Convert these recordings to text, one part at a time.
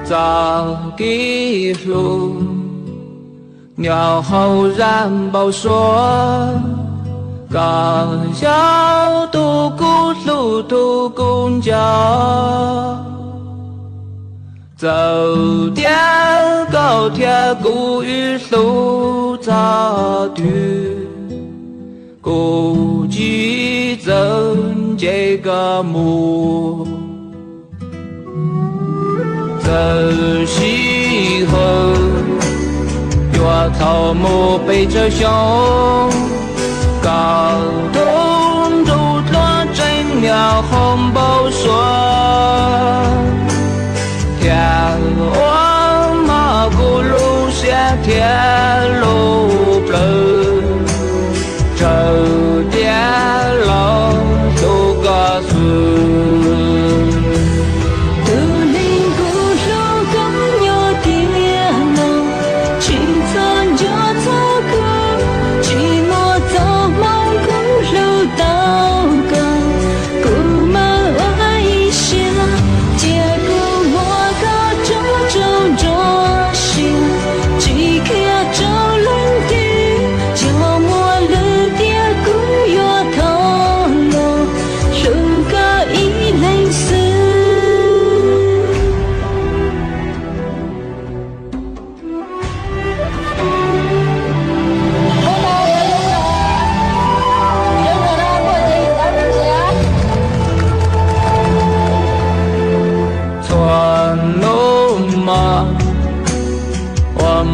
早一路，鸟后然报说，高腰独孤路途公交，走点高铁古语路早途，估计增这个木。走西后，月草木背着胸，高东竹落真鸟红包说，天王马古路线天路不，这点老都告诉。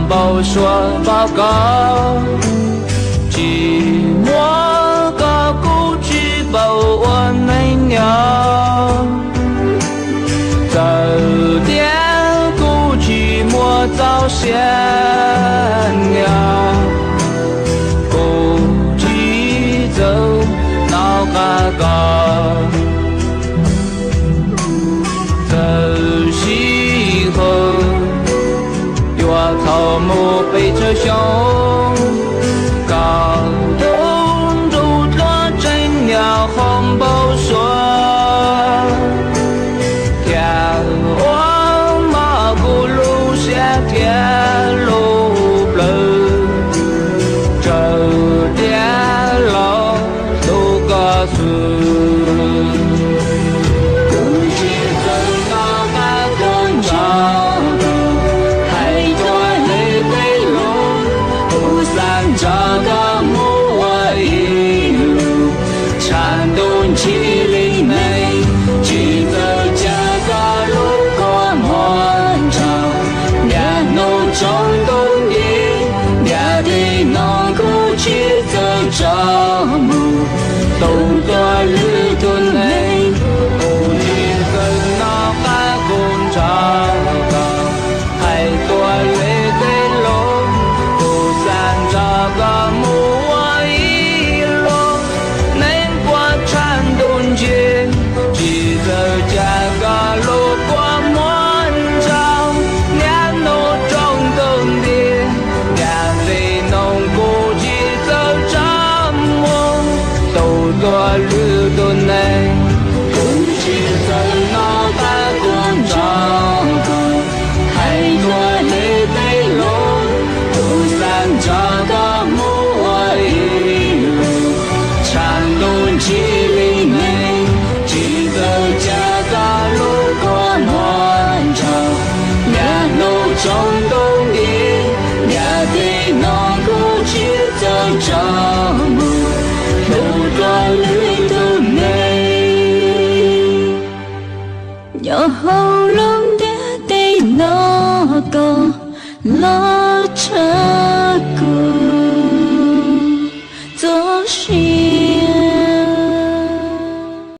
报说报告，寂寞个故去报我没鸟，早点故寂寞早先了，故寂走闹嘎嘎，走西后。草木背着胸，高东竹落真鸟红包说，天王马古路线天路不，这点老都告诉。这个木我一路颤动起灵内，去走这个路过漫长，两路中东的两地农苦去走这木，都多日途内，不知怎那海空长高，还多累的路。这个木我一路能过颤动去，只走这个路过漫长，两路中东的两地农苦去走这木，都多日途内，不知怎那海空长高，还多累的路，不散这。起灵内，只走这个路过漫长，两路中东的两地农苦去走这木，路多旅途内，然后。